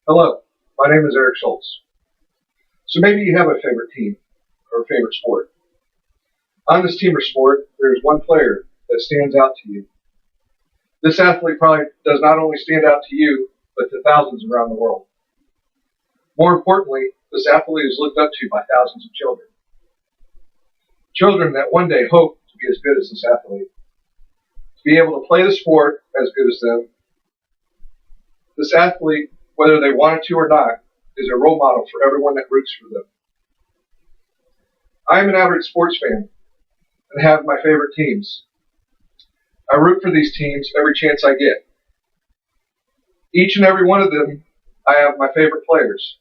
Hello, my name is Eric Schultz. So maybe you have a favorite team or a favorite sport. On this team or sport, there is one player that stands out to you. This athlete probably does not only stand out to you, but to thousands around the world. More importantly, this athlete is looked up to by thousands of children. Children that one day hope to be as good as this athlete, to be able to play the sport as good as them. This athlete, whether they wanted to or not, is a role model for everyone that roots for them. I am an average sports fan and have my favorite teams. I root for these teams every chance I get. Each and every one of them, I have my favorite players.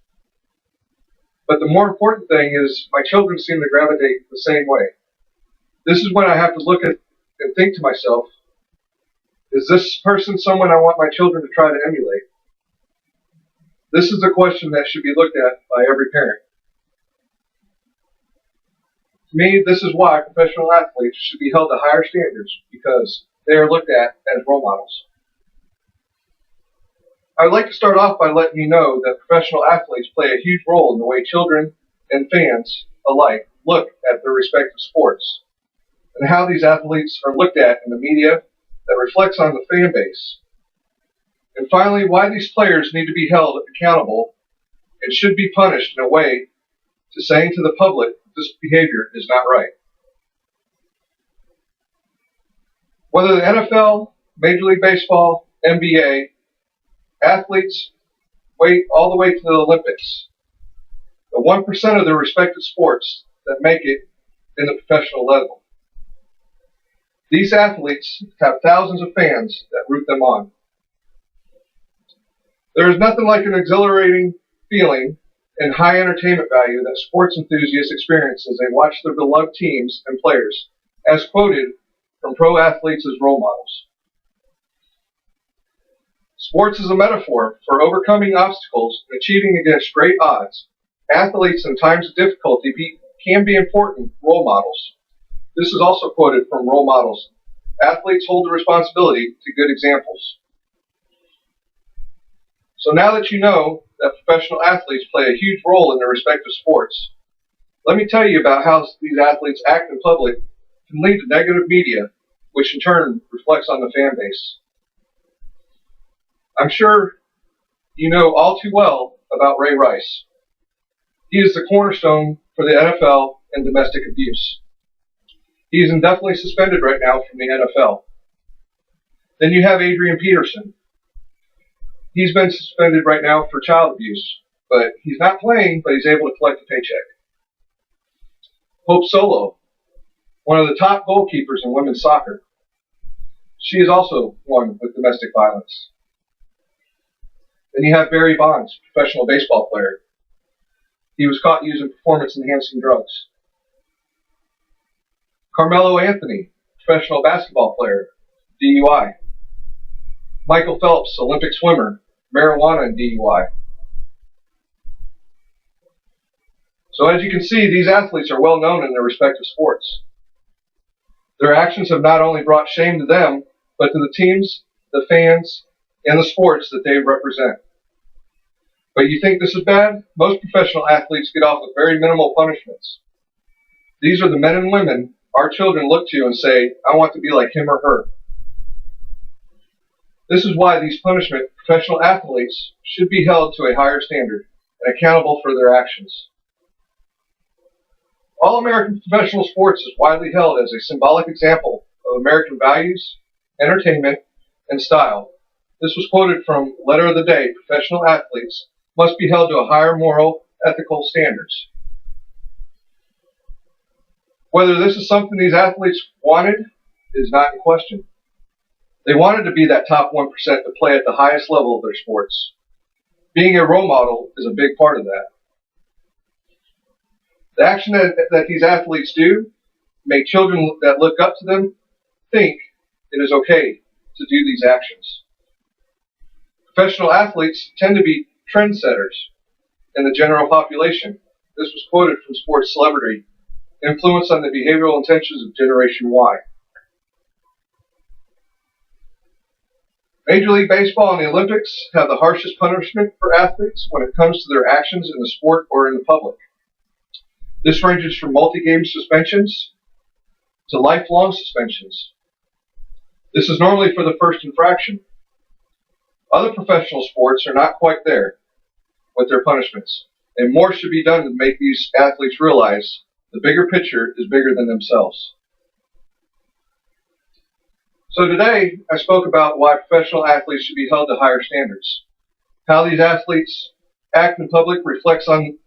But the more important thing is my children seem to gravitate the same way. This is when I have to look at and think to myself, is this person someone I want my children to try to emulate? This is a question that should be looked at by every parent. To me, this is why professional athletes should be held to higher standards because they are looked at as role models. I would like to start off by letting you know that professional athletes play a huge role in the way children and fans alike look at their respective sports and how these athletes are looked at in the media that reflects on the fan base. And finally, why these players need to be held accountable and should be punished in a way to saying to the public this behavior is not right. Whether the NFL, Major League Baseball, NBA, athletes wait all the way to the Olympics, the 1% of their respective sports that make it in the professional level. These athletes have thousands of fans that root them on. There is nothing like an exhilarating feeling and high entertainment value that sports enthusiasts experience as they watch their beloved teams and players, as quoted from pro athletes as role models. Sports is a metaphor for overcoming obstacles and achieving against great odds. Athletes in times of difficulty can be important role models. This is also quoted from role models. Athletes hold the responsibility to good examples. So now that you know that professional athletes play a huge role in their respective sports, let me tell you about how these athletes act in public can lead to negative media, which in turn reflects on the fan base. I'm sure you know all too well about Ray Rice. He is the cornerstone for the NFL in domestic abuse. He is indefinitely suspended right now from the NFL. Then you have Adrian Peterson. He's been suspended right now for child abuse, but he's not playing, but he's able to collect a paycheck. Hope Solo, one of the top goalkeepers in women's soccer. She is also one with domestic violence. Then you have Barry Bonds, professional baseball player. He was caught using performance-enhancing drugs. Carmelo Anthony, professional basketball player, DUI. Michael Phelps, Olympic swimmer, marijuana and DUI. So as you can see, these athletes are well known in their respective sports. Their actions have not only brought shame to them, but to the teams, the fans, and the sports that they represent. But you think this is bad? Most professional athletes get off with very minimal punishments. These are the men and women our children look to and say, I want to be like him or her. This is why these punishment professional athletes should be held to a higher standard and accountable for their actions. All American professional sports is widely held as a symbolic example of American values, entertainment, and style. This was quoted from Letter of the Day, professional athletes must be held to a higher moral, ethical standards. Whether this is something these athletes wanted is not in question. They wanted to be that top 1% to play at the highest level of their sports. Being a role model is a big part of that. The action that these athletes do make children that look up to them think it is okay to do these actions. Professional athletes tend to be trendsetters in the general population. This was quoted from Sports Celebrity, Influence on the Behavioral Intentions of Generation Y. Major League Baseball and the Olympics have the harshest punishment for athletes when it comes to their actions in the sport or in the public. This ranges from multi-game suspensions to lifelong suspensions. This is normally for the first infraction. Other professional sports are not quite there with their punishments, and more should be done to make these athletes realize the bigger picture is bigger than themselves. So today, I spoke about why professional athletes should be held to higher standards. How these athletes act in public reflects on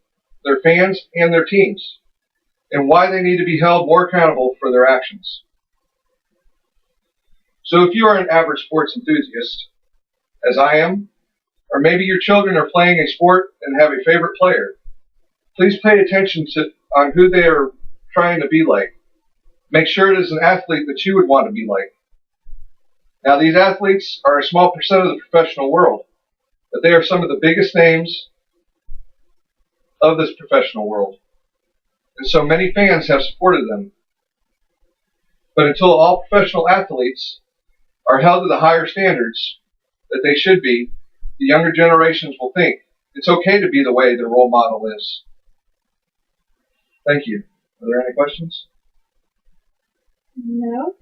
their fans and their teams, and why they need to be held more accountable for their actions. So if you are an average sports enthusiast, as I am, or maybe your children are playing a sport and have a favorite player, please pay attention on who they are trying to be like. Make sure it is an athlete that you would want to be like. Now, these athletes are a small percent of the professional world, but they are some of the biggest names of this professional world. And so many fans have supported them. But until all professional athletes are held to the higher standards that they should be, the younger generations will think it's okay to be the way their role model is. Thank you. Are there any questions? No.